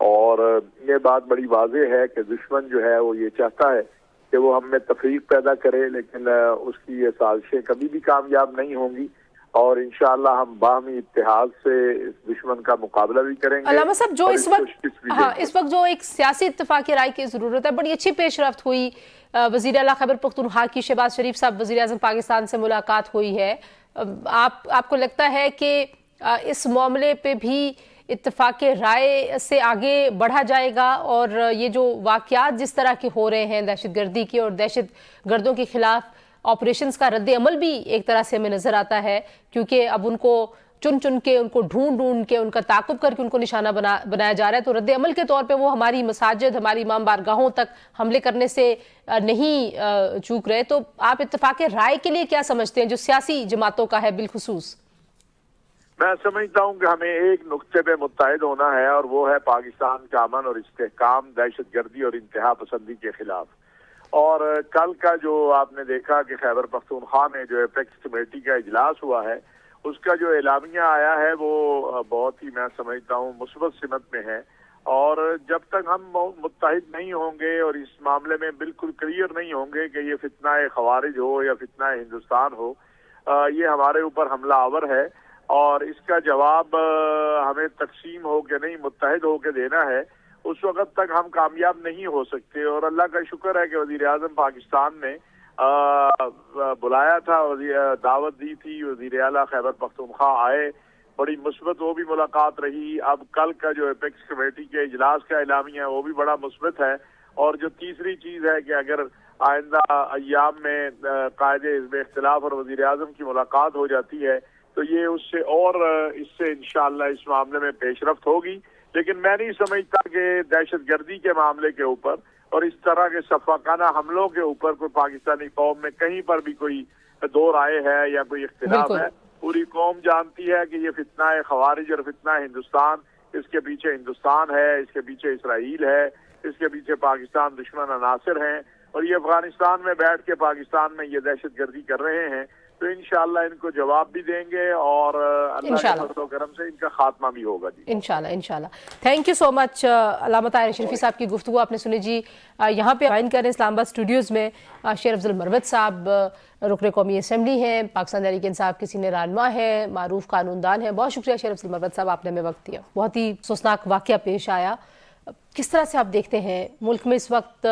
اور یہ بات بڑی واضح ہے کہ دشمن جو ہے وہ یہ چاہتا ہے کہ وہ ہم میں تفریق پیدا کرے، لیکن اس کی یہ سازشیں کبھی بھی کامیاب نہیں ہوں گی، اور انشاءاللہ ہم باہمی اتحاد سے اس دشمن کا مقابلہ بھی کریں گے۔ علامہ صاحب، جو اور اس کو وقت شکست بھی دیں گے۔ اس وقت جو ایک سیاسی اتفاق رائے کی ضرورت ہے، بڑی اچھی پیش رفت ہوئی، وزیر اعلیٰ خیبر پختونخوا کی شہباز شریف صاحب وزیر اعظم پاکستان سے ملاقات ہوئی ہے، آپ کو لگتا ہے کہ اس معاملے پہ بھی اتفاق رائے سے آگے بڑھا جائے گا، اور یہ جو واقعات جس طرح کے ہو رہے ہیں دہشت گردی کے اور دہشت گردوں کے خلاف آپریشنز کا رد عمل بھی ایک طرح سے ہمیں نظر آتا ہے، کیونکہ اب ان کو چن چن کے، ان کو ڈھونڈ کے، ان کا تعاقب کر کے ان کو نشانہ بنایا جا رہا ہے، تو رد عمل کے طور پہ وہ ہماری مساجد، ہماری امام بارگاہوں تک حملے کرنے سے نہیں چوک رہے۔ تو آپ اتفاق رائے کے لیے کیا سمجھتے ہیں جو سیاسی جماعتوں کا ہے بالخصوص؟ میں سمجھتا ہوں کہ ہمیں ایک نقطے پہ متحد ہونا ہے، اور وہ ہے پاکستان کا امن اور استحکام دہشت گردی اور انتہا پسندی کے خلاف۔ اور کل کا جو آپ نے دیکھا کہ خیبر پختونخوا میں جو ایپیکس کمیٹی کا اجلاس ہوا ہے، اس کا جو اعلامیہ آیا ہے وہ بہت ہی، میں سمجھتا ہوں، مثبت سمت میں ہے، اور جب تک ہم متحد نہیں ہوں گے اور اس معاملے میں بالکل کلیئر نہیں ہوں گے کہ یہ فتنہ خوارج ہو یا فتنہ ہندوستان ہو، یہ ہمارے اوپر حملہ آور ہے، اور اس کا جواب ہمیں تقسیم ہو کے نہیں، متحد ہو کے دینا ہے۔ اس وقت تک ہم کامیاب نہیں ہو سکتے، اور اللہ کا شکر ہے کہ وزیر اعظم پاکستان نے بلایا تھا، دعوت دی تھی، وزیر اعلیٰ خیبر پختونخوا آئے، بڑی مثبت وہ بھی ملاقات رہی۔ اب کل کا جو ایپیکس کمیٹی کے اجلاس کا اعلامیہ ہے وہ بھی بڑا مثبت ہے، اور جو تیسری چیز ہے کہ اگر آئندہ ایام میں قائد حزب اختلاف اور وزیر اعظم کی ملاقات ہو جاتی ہے تو یہ اس سے انشاءاللہ اس معاملے میں پیش رفت ہوگی، لیکن میں نہیں سمجھتا کہ دہشت گردی کے معاملے کے اوپر اور اس طرح کے سفاکانہ حملوں کے اوپر کوئی پاکستانی قوم میں کہیں پر بھی کوئی دو رائے ہے یا کوئی اختلاف ہے۔ پوری قوم جانتی ہے کہ یہ فتنہ خوارج اور فتنہ ہندوستان، اس کے پیچھے ہندوستان ہے، اس کے پیچھے اسرائیل ہے، اس کے پیچھے پاکستان دشمن عناصر ہیں، اور یہ افغانستان میں بیٹھ کے پاکستان میں یہ دہشت گردی کر رہے ہیں، تو انشاءاللہ ان کو جواب بھی دیں گے، اور اللہ کے فضل و کرم سے ان کا خاتمہ بھی ہوگا۔ جی انشاءاللہ تھینک یو سو مچ علامہ طاہر اشرفی صاحب کی گفتگو آپ نے سنی۔ جی یہاں پہ جوائن کر رہے ہیں اسلام آباد اسٹوڈیوز میں شیر افضل مروت صاحب، رکن قومی اسمبلی ہیں، پاکستان تحریک انصاف کے سینئر رہنما ہیں، معروف قانون دان ہیں۔ بہت شکریہ شیر افضل مروت صاحب، آپ نے ہمیں وقت دیا۔ بہت ہی افسوسناک واقعہ پیش آیا، کس طرح سے آپ دیکھتے ہیں ملک میں اس وقت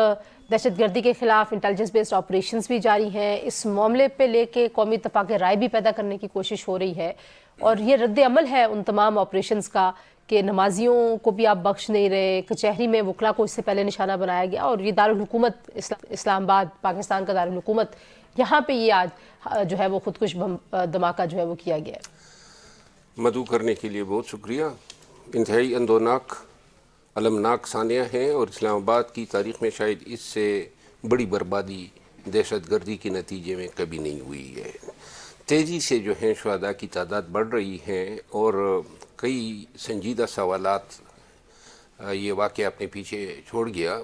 دہشت گردی کے خلاف انٹیلیجنس بیسڈ آپریشنز بھی جاری ہیں، اس معاملے پہ لے کے قومی اتفاق رائے بھی پیدا کرنے کی کوشش ہو رہی ہے، اور یہ رد عمل ہے ان تمام آپریشنز کا کہ نمازیوں کو بھی آپ بخش نہیں رہے، کچہری میں وکلا کو اس سے پہلے نشانہ بنایا گیا، اور یہ دارالحکومت اسلام آباد پاکستان کا دارالحکومت، یہاں پہ یہ آج جو ہے وہ خودکش دھماکہ جو ہے وہ کیا گیا ہے۔ مدعو کرنے کے لیے بہت شکریہ۔ انتہائی اندوناک المناک ثانیہ ہیں، اور اسلام آباد کی تاریخ میں شاید اس سے بڑی بربادی دہشت گردی کے نتیجے میں کبھی نہیں ہوئی ہے۔ تیزی سے جو ہیں شہداء کی تعداد بڑھ رہی ہے، اور کئی سنجیدہ سوالات یہ واقعہ اپنے پیچھے چھوڑ گیا۔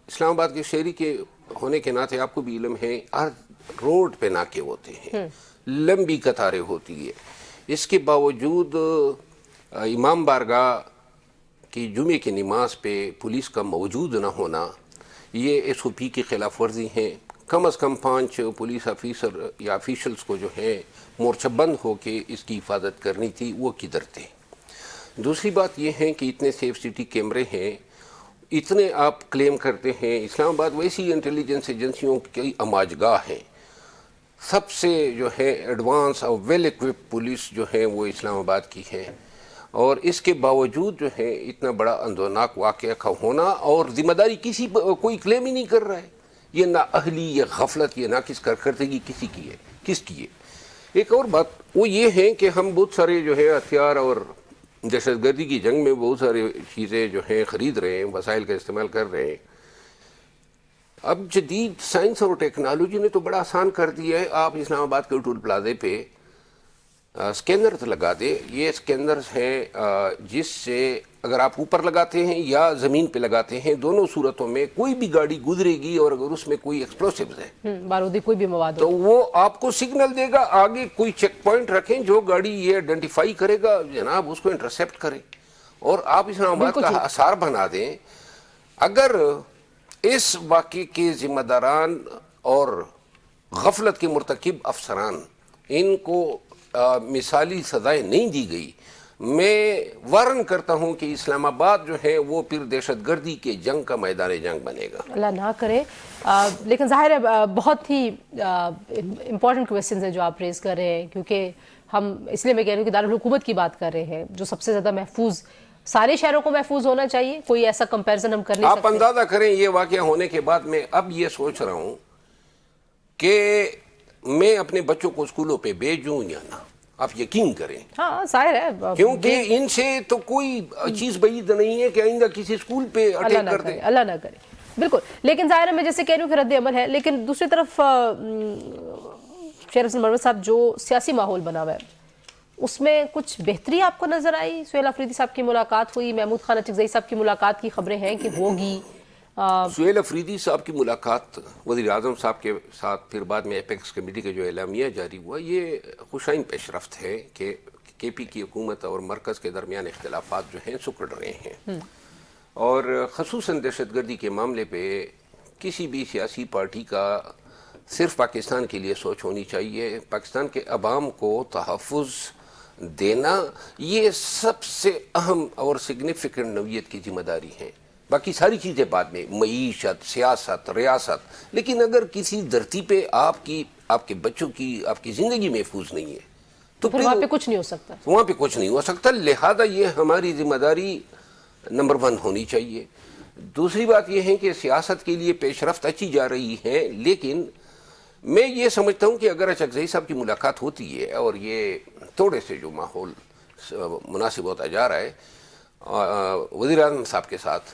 اسلام آباد کے شہری کے ہونے کے ناطے آپ کو بھی علم ہے، ہر روڈ پہ ناکے ہوتے ہیں، لمبی قطاریں ہوتی ہے۔ اس کے باوجود امام بارگاہ کی جمعے کی نماز پہ پولیس کا موجود نہ ہونا یہ ایس او پی کی خلاف ورزی ہیں۔ کم از کم 5 پولیس آفیسر یا آفیشلز کو جو ہے مورچہ بند ہو کے اس کی حفاظت کرنی تھی، وہ کدھر تھے؟ دوسری بات یہ ہے کہ اتنے سیف سٹی کیمرے ہیں، اتنے آپ کلیم کرتے ہیں، اسلام آباد ویسی انٹیلیجنس ایجنسیوں کی اماج گاہ ہے، سب سے جو ہے ایڈوانس اور ویل اکوپڈ پولیس جو ہے وہ اسلام آباد کی ہے، اور اس کے باوجود جو ہے اتنا بڑا اندوناک واقعہ کا ہونا، اور ذمہ داری کوئی کلیم ہی نہیں کر رہا ہے۔ یہ نااہلی، یہ غفلت، یہ ناقص کارکردگی کسی کی ہے؟ کس کی ہے؟ ایک اور بات وہ یہ ہے کہ ہم بہت سارے جو ہے ہتھیار اور دہشت گردی کی جنگ میں بہت سارے چیزیں جو ہیں خرید رہے ہیں، وسائل کا استعمال کر رہے ہیں۔ اب جدید سائنس اور ٹیکنالوجی نے تو بڑا آسان کر دیا ہے، آپ اسلام آباد کے ٹول پلازے پہ اسکینرز لگا دیں۔ یہ اسکینرز ہیں جس سے اگر آپ اوپر لگاتے ہیں یا زمین پہ لگاتے ہیں، دونوں صورتوں میں کوئی بھی گاڑی گزرے گی، اور اگر اس میں کوئی ایکسپلوسیوز ہے، بارودی کوئی بھی مواد تو وہ آپ کو سگنل دے گا۔ آگے کوئی چیک پوائنٹ رکھیں، جو گاڑی یہ آئیڈینٹیفائی کرے گا، جناب اس کو انٹرسیپٹ کریں، اور آپ اسلام آباد کا آثار بنا دیں. اگر اس واقعے کے ذمہ داران اور غفلت کے مرتکب افسران ان کو مثالی سزائیں نہیں دی گئی، میں وارن کرتا ہوں کہ اسلام آباد جو ہے وہ پھر دہشت گردی کے جنگ کا میدان جنگ بنے گا. اللہ نہ کرے. لیکن ظاہر ہے بہت ہی امپورٹنٹ کویسچنز ہیں جو آپ ریز کر رہے ہیں، کیونکہ ہم اس لیے میں کہہ رہی ہوں کہ دارالحکومت کی بات کر رہے ہیں جو سب سے زیادہ محفوظ، سارے شہروں کو محفوظ ہونا چاہیے. کوئی ایسا کمپیریزن ہم کر نہیں آپ سکتے. اندازہ کریں یہ واقعہ ہونے کے بعد میں اب یہ سوچ رہا ہوں کہ میں اپنے بچوں کو اسکولوں پہ بھیجوں یا نہ. آپ یقین کریں، ہاں ظاہر ہے، کیونکہ ان سے تو کوئی چیز بعید نہیں ہے کہ آئندہ کسی اسکول پہ اٹیک کر دیں. اللہ نہ کرے. بالکل. لیکن ظاہر ہے میں جیسے کہہ رہی ہوں کہ رد عمل ہے، لیکن دوسری طرف شیر حسن مروت صاحب جو سیاسی ماحول بنا ہوا ہے اس میں کچھ بہتری آپ کو نظر آئی؟ سہیل افریدی صاحب کی ملاقات ہوئی، محمود خان اچکزئی صاحب کی ملاقات کی خبریں ہیں کہ ہوگی. سہیل افریدی صاحب کی ملاقات وزیر اعظم صاحب کے ساتھ، پھر بعد میں ایپیکس کمیٹی کا جو اعلامیہ جاری ہوا، یہ خوشائن پیش رفت ہے کہ کے پی کی حکومت اور مرکز کے درمیان اختلافات جو ہیں سکڑ رہے ہیں. اور خصوصاً دہشت گردی کے معاملے پہ کسی بھی سیاسی پارٹی کا صرف پاکستان کے لیے سوچ ہونی چاہیے. پاکستان کے عوام کو تحفظ دینا یہ سب سے اہم اور سگنیفیکنٹ نوعیت کی ذمہ داری ہے. باقی ساری چیزیں بعد میں، معیشت، سیاست، ریاست. لیکن اگر کسی دھرتی پہ آپ کے بچوں کی، آپ کی زندگی محفوظ نہیں ہے تو پھر وہاں پہ کچھ نہیں ہو سکتا. وہاں پہ کچھ نہیں ہو سکتا. لہذا یہ ہماری ذمہ داری نمبر 1 ہونی چاہیے. دوسری بات یہ ہے کہ سیاست کے لیے پیش رفت اچھی جا رہی ہے، لیکن میں یہ سمجھتا ہوں کہ اگر اچکزئی صاحب کی ملاقات ہوتی ہے اور یہ تھوڑے سے جو ماحول مناسب ہوتا جا رہا ہے وزیر اعظم صاحب کے ساتھ،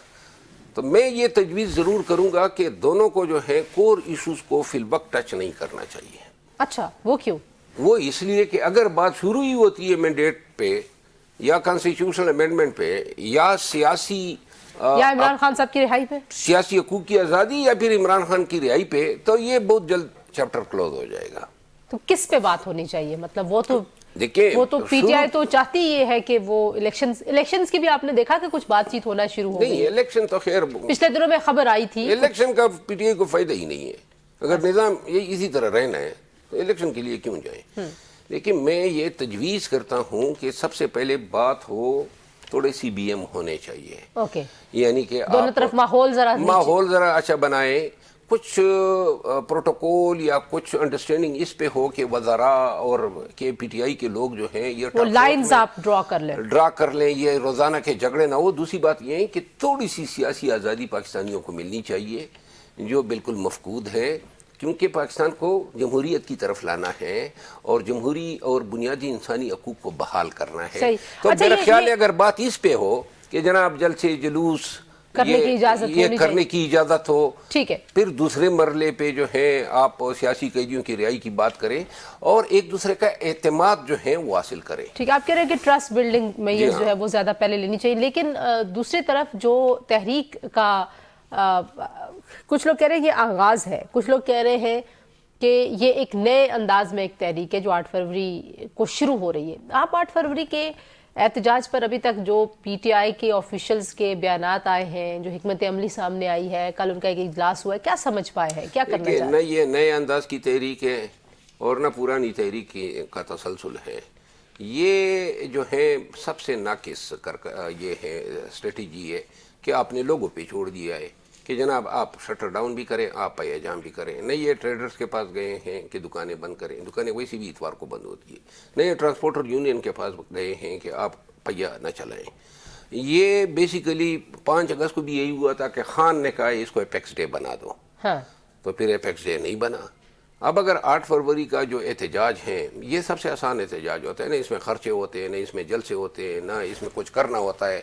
تو میں یہ تجویز ضرور کروں گا کہ دونوں کو جو ہے کور ایشوز کو فی الوقت ٹچ نہیں کرنا چاہیے. اچھا، وہ کیوں؟ وہ اس لیے کہ اگر بات شروع ہی ہوتی ہے مینڈیٹ پہ یا کانسٹیٹیوشنل امینڈمنٹ پہ یا سیاسی یا عمران خان صاحب کی رہائی پہ، سیاسی حقوق کی آزادی یا پھر عمران خان کی رہائی پہ، تو یہ بہت جلد چیپٹر کلوز ہو جائے گا. تو کس پہ بات ہونی چاہیے؟ مطلب وہ تو پی ٹی آئی تو چاہتی یہ ہے کہ وہ الیکشنز کی بھی آپ نے دیکھا کہ کچھ بات چیت ہونا شروع ہو گئی. نہیں، الیکشن تو خیر پچھلے دنوں میں خبر آئی تھی الیکشن کا پی ٹی آئی کو فائدہ ہی نہیں ہے. اگر نظام اسی طرح رہنا ہے تو الیکشن کے لیے کیوں جائیں. لیکن میں یہ تجویز کرتا ہوں کہ سب سے پہلے بات ہو تھوڑے سی بی ایم ہونے چاہیے. اوکے، یعنی کہ دونوں طرف ماحول ذرا اچھا بنائیں. کچھ پروٹوکول یا کچھ انڈرسٹینڈنگ اس پہ ہو کہ وزراء اور کے پی ٹی آئی کے لوگ جو ہیں یہ لائنز آپ ڈرا کر لیں، یہ روزانہ کے جھگڑے نہ ہو. دوسری بات یہ ہے کہ تھوڑی سی سیاسی آزادی پاکستانیوں کو ملنی چاہیے جو بالکل مفقود ہے، کیونکہ پاکستان کو جمہوریت کی طرف لانا ہے اور جمہوری اور بنیادی انسانی حقوق کو بحال کرنا ہے. تو میرا خیال ہے اگر بات اس پہ ہو کہ جناب جلسے جلوس کرنے کی اجازت ہو، ٹھیک ہے، پھر دوسرے مرحلے پہ جو ہے آپ سیاسی قیدیوں کی رہائی کی بات کریں اور ایک دوسرے کا اعتماد جو ہے وہ حاصل کریں. ٹھیک ہے، آپ کہہ رہے ہیں کہ ٹرسٹ بلڈنگ میئرز جو ہے وہ زیادہ پہلے لینی چاہیے. لیکن دوسری طرف جو تحریک کا کچھ لوگ کہہ رہے ہیں یہ آغاز ہے، کچھ لوگ کہہ رہے ہیں کہ یہ ایک نئے انداز میں ایک تحریک ہے جو 8 فروری کو شروع ہو رہی ہے. آپ 8 فروری کے احتجاج پر ابھی تک جو پی ٹی آئی کے آفیشلز کے بیانات آئے ہیں، جو حکمت عملی سامنے آئی ہے، کل ان کا ایک اجلاس ہوا ہے، کیا سمجھ پائے ہیں، کیا کرنا چاہتے ہیں؟ نہ یہ نئے انداز کی تحریک ہے اور نہ پرانی تحریک کا تسلسل ہے. یہ جو ہے سب سے ناقص یہ ہے اسٹریٹجی ہے کہ آپ نے لوگوں پہ چھوڑ دیا ہے کہ جناب آپ شٹر ڈاؤن بھی کریں، آپ پہیہ جام بھی کریں. نہ یہ ٹریڈرز کے پاس گئے ہیں کہ دکانیں بند کریں، دکانیں ویسی بھی اتوار کو بند ہوتی ہے. نہ یہ ٹرانسپورٹر یونین کے پاس گئے ہیں کہ آپ پہیہ نہ چلائیں. یہ بیسیکلی 5 اگست کو بھی یہی ہوا تھا کہ خان نے کہا اس کو ایپیکس ڈے بنا دو، تو پھر ایپیکس ڈے نہیں بنا. اب اگر 8 فروری کا جو احتجاج ہے یہ سب سے آسان احتجاج ہوتا ہے، نہ اس میں خرچے ہوتے ہیں، نہ اس میں جلسے ہوتے ہیں، نہ اس میں کچھ کرنا ہوتا ہے.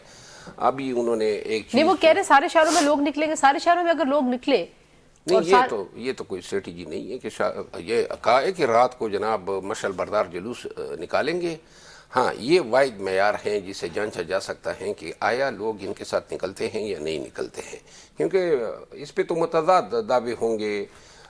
ابھی انہوں نے ایک چیز نہیں، وہ کہہ رہے سارے شہروں میں لوگ نکلیں گے، سارے شہروں میں اگر لوگ نکلے نہیں، یہ تو کوئی اسٹریٹجی نہیں ہے کہ یہ کہا ہے کہ رات کو جناب مشعل بردار جلوس نکالیں گے. ہاں، یہ واحد معیار ہیں جس سے جانچا جا سکتا ہے کہ آیا لوگ ان کے ساتھ نکلتے ہیں یا نہیں نکلتے ہیں، کیونکہ اس پہ تو متضاد دعوے ہوں گے.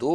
2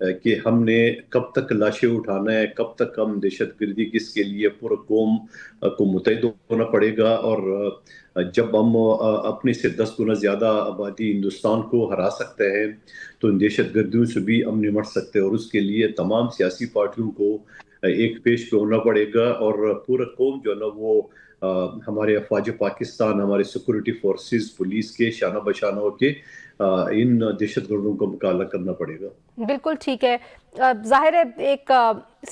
کہ ہم نے کب تک لاشیں اٹھانا ہے، کب تک ہم دہشت گردی کس کے لیے پورا قوم کو متحد ہونا پڑے گا، اور جب ہم اپنے سے 10 گنا زیادہ آبادی ہندوستان کو ہرا سکتے ہیں تو ان دہشت گردیوں سے بھی ہم نمٹ سکتے ہیں، اور اس کے لیے تمام سیاسی پارٹیوں کو ایک پیش پہ ہونا پڑے گا، اور پورا قوم جو ہے نا وہ ہمارے افواج پاکستان، ہمارے سیکورٹی فورسز، پولیس کے شانہ بشانہ ہو کے ان دہشت گردوں کا مقابلہ کرنا پڑے گا۔ بالکل ٹھیک ہے، ظاہر ہے ایک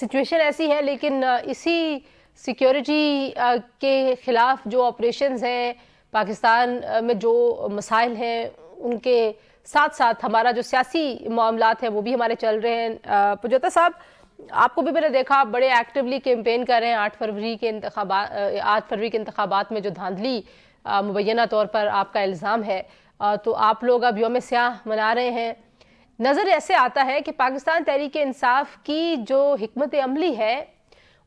سچویشن ایسی ہے، لیکن اسی سیکیورٹی کے خلاف جو آپریشنز ہیں پاکستان میں، جو مسائل ہیں ان کے ساتھ ساتھ ہمارا جو سیاسی معاملات ہیں وہ بھی ہمارے چل رہے ہیں۔ پجوتا صاحب، آپ کو بھی میں نے دیکھا آپ بڑے ایکٹیولی کیمپین کر رہے ہیں 8 فروری کے انتخابات میں جو دھاندلی مبینہ طور پر آپ کا الزام ہے، تو آپ لوگ اب یوم سیاہ منا رہے ہیں۔ نظر ایسے آتا ہے کہ پاکستان تحریک انصاف کی جو حکمت عملی ہے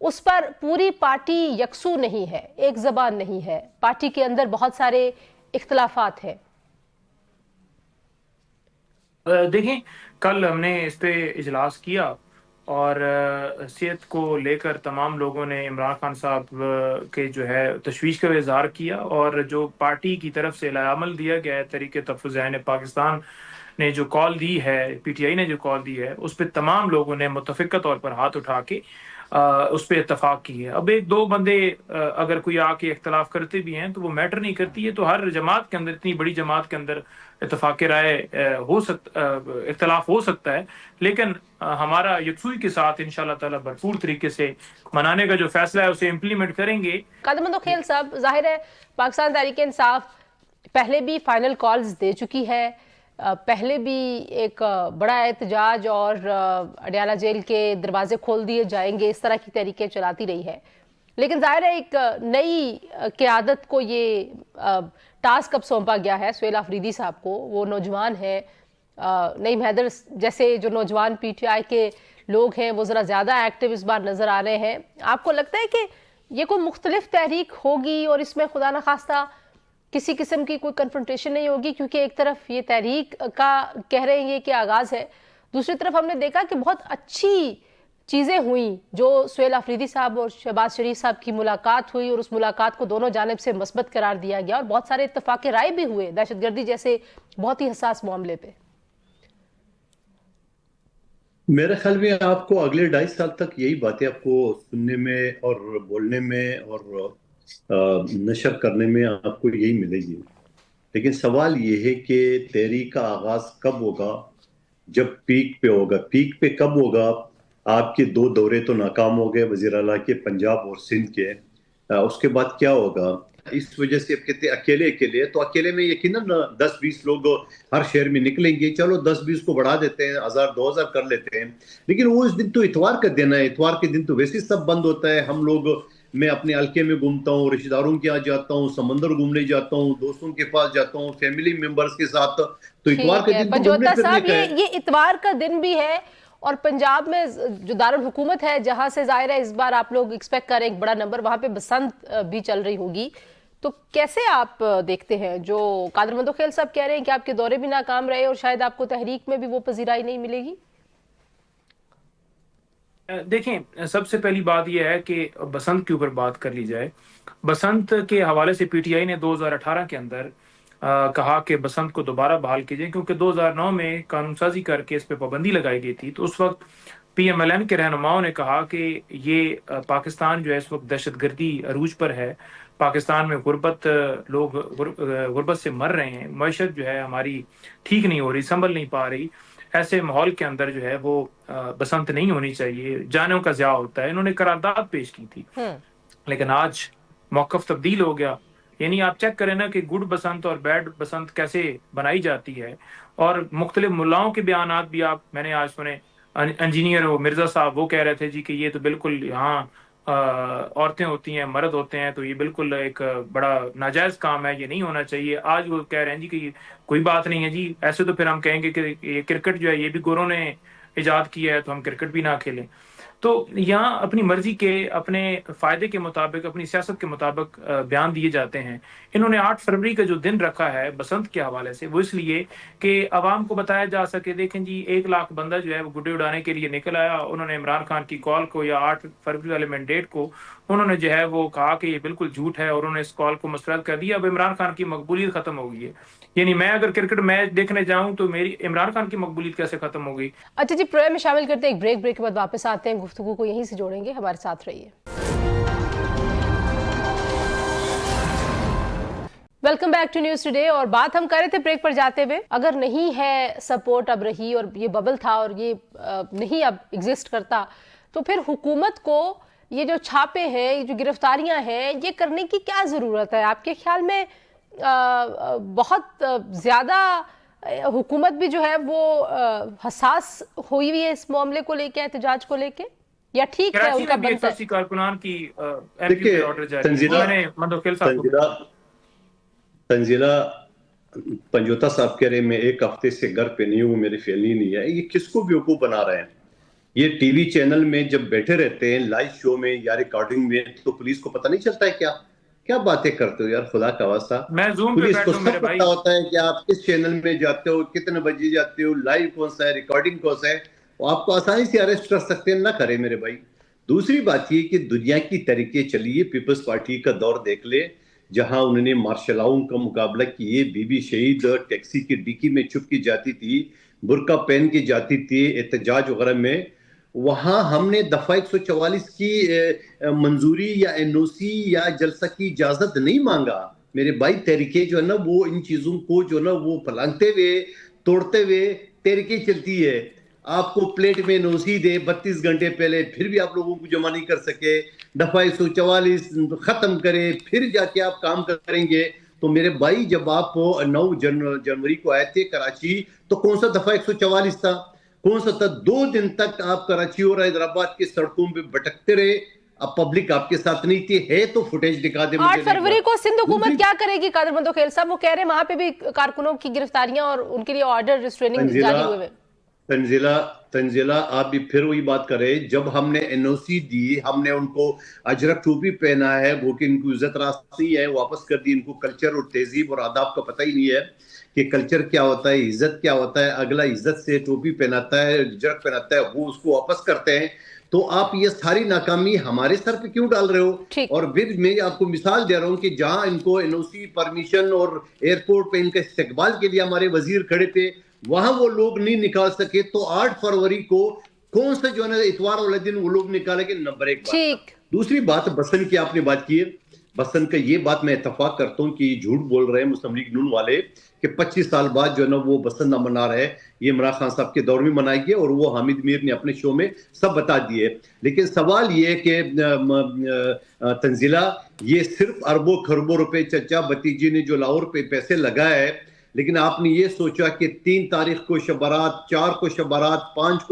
اس پر پوری پارٹی یکسو نہیں ہے، ایک زبان نہیں ہے، پارٹی کے اندر بہت سارے اختلافات ہیں۔ دیکھیں، کل ہم نے اس پہ اجلاس کیا اور صحت کو لے کر تمام لوگوں نے عمران خان صاحب کے جو ہے تشویش کا اظہار کیا، اور جو پارٹی کی طرف سے عمل دیا گیا ہے تحریک تحفظ عین پاکستان نے جو کال دی ہے، پی ٹی آئی نے جو کال دی ہے، اس پہ تمام لوگوں نے متفقہ طور پر ہاتھ اٹھا کے اس پہ اتفاق کی ہے۔ اب ایک دو بندے اگر کوئی آ کے اختلاف کرتے بھی ہیں تو وہ میٹر نہیں کرتی ہے، تو ہر جماعت کے اندر، اتنی بڑی جماعت کے اندر اتفاق رائے اختلاف ہو سکتا ہے، لیکن ہمارا یکسوئی کے ساتھ انشاءاللہ تعالی بھرپور طریقے سے منانے کا جو فیصلہ ہے اسے امپلیمنٹ کریں گے۔ قادر مندوخیل صاحب، ظاہر ہے پاکستان تحریک انصاف پہلے بھی فائنل کالز دے چکی ہے، پہلے بھی ایک بڑا احتجاج اور اڈیالہ جیل کے دروازے کھول دیے جائیں گے، اس طرح کی تحریکیں چلاتی رہی ہے، لیکن ظاہر ہے ایک نئی قیادت کو یہ ٹاسک اب سونپا گیا ہے، سہیل آفریدی صاحب کو۔ وہ نوجوان ہیں، نعیم حیدر جیسے جو نوجوان پی ٹی آئی کے لوگ ہیں وہ ذرا زیادہ ایکٹیو اس بار نظر آ رہے ہیں۔ آپ کو لگتا ہے کہ یہ کوئی مختلف تحریک ہوگی اور اس میں خدا نخواستہ کسی قسم کی کوئی کنفرنٹیشن نہیں ہوگی؟ کیونکہ ایک طرف یہ تحریک کا کہہ رہے ہیں کہ آغاز ہے، دوسری طرف ہم نے دیکھا کہ بہت اچھی چیزیں ہوئیں، جو سہیل آفریدی صاحب اور شہباز شریف صاحب کی ملاقات ہوئی اور اس ملاقات کو دونوں جانب سے مثبت قرار دیا گیا، اور بہت سارے اتفاق رائے بھی ہوئے دہشت گردی جیسے بہت ہی حساس معاملے پہ۔ میرے خیال میں آپ کو اگلے 2.5 سال تک یہی باتیں آپ کو سننے میں اور بولنے میں اور نشر کرنے میں آپ کو یہی ملے گی، لیکن سوال یہ ہے کہ تحریک کا آغاز کب ہوگا؟ جب پیک پہ ہوگا۔ پیک پہ کب ہوگا؟ آپ کے 2 دورے تو ناکام ہو گئے وزیر اعلیٰ کے، پنجاب اور سندھ کے، اس کے بعد کیا ہوگا؟ اس وجہ سے اب کہتے ہیں اکیلے، تو اکیلے میں یقیناً 10-20 لوگ ہر شہر میں نکلیں گے، چلو 10-20 کو بڑھا دیتے ہیں، 1000-2000 کر لیتے ہیں، لیکن وہ اس دن تو اتوار کا دن ہے، اتوار کے دن تو ویسے سب بند ہوتا ہے۔ ہم لوگ، میں اپنے حلقے میں گھومتا ہوں، رشتہ داروں کے یہاں جاتا ہوں، سمندر گھومنے جاتا ہوں، دوستوں کے پاس جاتا ہوں، فیملی ممبرز کے ساتھ، تو اتوار کا دن تو گھومنے پھرنے کا ہے۔ یہ اتوار کا دن بھی ہے، اور پنجاب میں جو دارالحکومت ہے جہاں سے ظاہر ہے اس بار آپ لوگ ایکسپیکٹ کریں ایک بڑا نمبر، وہاں پہ بسنت بھی چل رہی ہوگی، تو کیسے آپ دیکھتے ہیں جو قادر مندوخیل صاحب کہہ رہے ہیں کہ آپ کے دورے بھی ناکام رہے اور شاید آپ کو تحریک میں بھی وہ پذیرائی نہیں ملے گی؟ دیکھیں، سب سے پہلی بات یہ ہے کہ بسنت کے اوپر بات کر لی جائے۔ بسنت کے حوالے سے پی ٹی آئی نے 2018 کے اندر کہا کہ بسنت کو دوبارہ بحال کیجئے، کیونکہ 2009 میں قانون سازی کر کے اس پہ پابندی لگائی گئی تھی، تو اس وقت پی ایم ایل این کے رہنماؤں نے کہا کہ یہ پاکستان جو ہے اس وقت دہشت گردی عروج پر ہے، پاکستان میں لوگ غربت سے مر رہے ہیں، معیشت جو ہے ہماری ٹھیک نہیں ہو رہی، سنبھل نہیں پا رہی، ایسے ماحول کے اندر جو ہے وہ بسنت نہیں ہونی چاہیے، جانوں کا ضیاع ہوتا ہے۔ انہوں نے قرارداد پیش کی تھی، لیکن آج موقف تبدیل ہو گیا۔ یعنی آپ چیک کریں نا کہ گڈ بسنت اور بیڈ بسنت کیسے بنائی جاتی ہے، اور مختلف ملاؤں کے بیانات بھی میں نے آج سنے۔ انجینئر مرزا صاحب وہ کہہ رہے تھے جی کہ یہ تو بالکل یہاں عورتیں ہوتی ہیں، مرد ہوتے ہیں، تو یہ بالکل ایک بڑا ناجائز کام ہے، یہ نہیں ہونا چاہیے۔ آج وہ کہہ رہے ہیں جی کہ کوئی بات نہیں ہے جی، ایسے تو پھر ہم کہیں گے کہ یہ کرکٹ جو ہے یہ بھی گوروں نے ایجاد کیا ہے، تو ہم کرکٹ بھی نہ کھیلیں۔ تو یہاں اپنی مرضی کے، اپنے فائدے کے مطابق، اپنی سیاست کے مطابق بیان دیے جاتے ہیں۔ انہوں نے 8 فروری کا جو دن رکھا ہے بسنت کے حوالے سے، وہ اس لیے کہ عوام کو بتایا جا سکے دیکھیں جی 1 لاکھ بندہ جو ہے وہ گڈے اڑانے کے لیے نکل آیا۔ انہوں نے عمران خان کی کال کو یا 8 فروری والے مینڈیٹ کو انہوں نے جو ہے وہ کہا کہ یہ بالکل جھوٹ ہے، اور انہوں نے اس کال کو مسترد کر دیا۔ اب عمران خان کی مقبولیت ختم ہو گئی ہے، یعنی میں اگر کرکٹ میچ دیکھنے جاؤں تو میری عمران خان کی مقبولیت کیسے ختم ہو گئی؟ اچھا جی، پروگرام میں شامل کرتے ہیں ایک بریک کے بعد واپس آتے ہیں، گفتگو کو یہیں سے جوڑیں گے، ہمارے ساتھ رہیے۔ Welcome back to news today, اور بات ہم کر رہے تھے بریک پر جاتے ہوئے، اگر نہیں ہے سپورٹ اب رہی اور یہ ببل تھا اور یہ نہیں اب ایگزسٹ کرتا، تو پھر حکومت کو یہ جو چھاپے ہیں، یہ جو گرفتاریاں ہیں، یہ کرنے کی کیا ضرورت ہے؟ آپ کے خیال میں بہت زیادہ حکومت بھی جو ہے وہ حساس ہوئی ہے اس معاملے کو لے کے، احتجاج کو لے کے، یا ٹھیک ہے ان کا بنتا ہے؟ کارکنان کی ایم پی آرڈر جاری ہے، میں نے مندوخیل صاحب کو تنزیلہ پنجوتا صاحب کہہ رہے میں 1 ہفتے سے گھر پہ نہیں ہوں، میری فیملی نہیں ہے، یہ کس کو بیوقوف بنا رہے ہیں؟ یہ ٹی وی چینل میں جب بیٹھے رہتے ہیں لائیو شو میں یا ریکارڈنگ میں، تو پولیس کو پتہ نہیں چلتا ہے کیا باتیں کرتے ہو یار، خدا کا واسطہ؟ میں زوم پہ پولیس کو بیٹھا ہوں میرے سب بھائی، پتہ ہوتا ہے کہ آپ کس چینل میں جاتے ہو، کتنے بجے جاتے ہو، لائیو کون سا ہے، ریکارڈنگ کون سا ہے، وہ آپ کو آسانی سے اریسٹ کر سکتے ہیں، نہ کرے میرے بھائی۔ دوسری بات یہ کہ دنیا کی طریقے چلیے، پیپلز پارٹی کا دور دیکھ لے، جہاں انہوں نے مارشل لاؤ کا مقابلہ کیے، بی بی شہید ٹیکسی کی ڈکی میں چھپ کی جاتی تھی، برقع پہن کی جاتی تھی احتجاج وغیرہ میں، وہاں ہم نے دفعہ 144 کی منظوری یا این او سی یا جلسہ کی اجازت نہیں مانگا میرے بھائی۔ تحریکیں جو ہے نا وہ ان چیزوں کو جو ہے نا وہ پھلانگتے ہوئے، توڑتے ہوئے تحریکیں چلتی ہے۔ آپ کو پلیٹ میں نوسی دے 32 گھنٹے پہلے، پھر بھی آپ لوگوں کو جمع نہیں کر سکے، دفعہ 144 ختم کرے پھر جا کے آپ کام کریں گے۔ تو میرے بھائی جب آپ 9 جنوری کو آئے تھے کراچی، تو کون سا دفعہ 144 تھا؟ کون سا تھا؟ 2 دن تک آپ کراچی اور حیدرآباد کے سڑکوں پہ بھٹکتے رہے، اب پبلک آپ کے ساتھ نہیں تھی، ہے تو فوٹیج دکھا دے مجھے۔ 8 فروری کو سندھ حکومت کیا کرے گی قادر مندوخیل صاحب؟ وہ کہہ رہے ہیں وہاں پہ بھی کارکنوں کی گرفتاریاں اور ان کے لیے آرڈر ریسٹریننگ جاری ہوئے۔ تنزیلہ آپ بھی پھر وہی بات کرے، جب ہم نے این او سی دی، ہم نے ان کو اجرک ٹوپی پہنا ہے، وہ کہ ان کو عزت راسی ہے، واپس کر دی۔ ان کو کلچر اور تہذیب اور آداب کا پتہ ہی نہیں ہے کہ کلچر کیا ہوتا ہے، عزت کیا ہوتا ہے۔ اگلا عزت سے ٹوپی پہناتا ہے، اجرک پہناتا ہے، وہ اس کو واپس کرتے ہیں۔ تو آپ یہ ساری ناکامی ہمارے سر پہ کیوں ڈال رہے ہو؟ اور پھر میں آپ کو مثال دے رہا ہوں کہ جہاں ان کو این او سی پرمیشن اور ایئرپورٹ پہ ان کا استقبال کے لیے ہمارے وزیر کھڑے تھے، وہاں وہ لوگ نہیں نکال سکے، تو 8 فروری کو کون سا جو ہے نا اتوار والے دن وہ لوگ نکالے گے؟ نمبر 1 بات۔ دوسری بات بسن کی آپ نے بات کی ہے، بسن کا یہ بات میں اتفاق کرتا ہوں کہ یہ جھوٹ بول رہے ہیں مسلم لیگ نون والے کہ 25 سال بعد جو ہے نا وہ بسن نہ منا رہے، یہ عمران خان صاحب کے دور میں منائے گئے، اور وہ حامد میر نے اپنے شو میں سب بتا دیے۔ لیکن سوال یہ ہے کہ تنزیلہ، یہ صرف اربوں خربوں روپے چچا بھتیجی نے جو لاہور پہ پیسے لگائے ہے، لیکن آپ نے یہ سوچا کہ 3 تاریخ کو شبارات، 4 کو شبارات، 5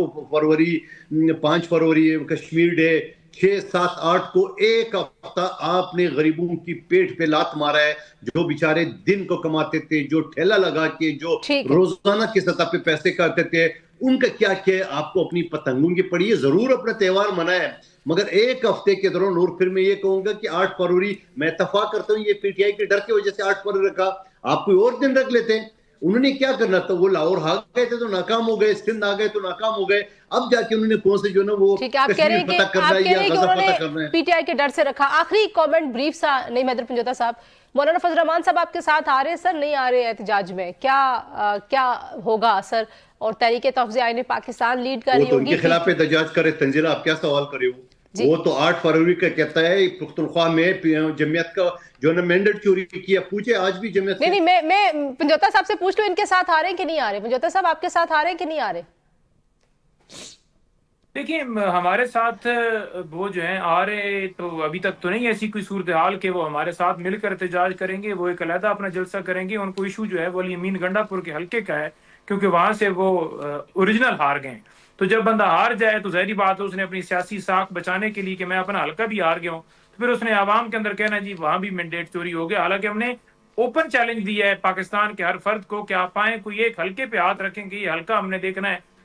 فروری کشمیر ڈے، 6، 7، 8 کو ایک ہفتہ آپ نے غریبوں کی پیٹ پہ لات مارا ہے، جو بیچارے دن کو کماتے تھے، جو ٹھیلا لگا کے، جو روزانہ کی سطح پہ پیسے کرتے تھے، ان کا کیا آپ کو اپنی پتنگوں کی پڑی ہے؟ ضرور اپنا تہوار منائیں، مگر ایک ہفتے کے دوران۔ اور پھر میں یہ کہوں گا کہ 8 فروری میں اتفاق کرتا ہوں، یہ پی ٹی آئی کے ڈر کی وجہ سے 8 فروری رکھا، آپ کوئی اور دن رکھ لیتے ہیں۔ انہوں نے کیا کرنا تھا؟ وہ لاہور آ گئے تھے تو ناکام ہو گئے، سندھ آ گئے تو ناکام ہو گئے، اب جا کے انہوں نے کون سے جو نا وہ کشمیر فتح کرنا ہے یا غزہ فتح کرنا ہے۔ پی ٹی آئی کے ڈر سے رکھا۔ آخری کامنٹ بریف سا نہیں حیدر پنجوتا صاحب، مولانا فضل الرحمان صاحب آپ کے ساتھ آ رہے ہیں سر، نہیں آ رہے احتجاج میں؟ کیا ہوگا اثر؟ اور تحریک تحفظ آئین پاکستان لیڈ کر رہی ہوگی، وہ تو ان کے خلاف احتجاج کرے۔ تنزیلہ آپ کیا سوال کرے ہو؟ وہ تو 8 فروری کا کہتا ہے پختونخوا میں جمعیت کا جو نے مینڈیٹ چوری کیا، پوچھے آج بھی جمعیت۔ نہیں میں پنجوتا صاحب سے پوچھ لوں ان کے ساتھ آ رہے ہیں کہ نہیں آ رہے؟ پنجوتا صاحب آپ کے ساتھ آ رہے ہیں کہ نہیں آ رہے؟ دیکھیں ہمارے ساتھ وہ جو ہیں آ رہے تو ابھی تک تو نہیں ایسی کوئی صورتحال کہ وہ ہمارے ساتھ مل کر احتجاج کریں گے، وہ ایک علیحدہ اپنا جلسہ کریں گے۔ ان کو ایشو جو ہے وہ علی امین گنڈا پور کے حلقے کا ہے، کیونکہ وہاں سے وہ اوریجنل ہار گئے۔ تو جب بندہ ہار جائے تو ظاہری بات ہے اس نے اپنی سیاسی ساکھ بچانے کے لیے کہ میں اپنا حلقہ بھی ہار گیا ہوں، تو پھر اس نے عوام کے اندر کہنا جی وہاں بھی مینڈیٹ چوری ہو گیا۔ حالانکہ ہم نے اوپن چیلنج دیا ہے پاکستان کے ہر فرد کو کہ آپ آئیں، کوئی ایک حلقے پہ ہاتھ رکھیں گے، یہ حلقہ ہم نے دیکھنا ہے،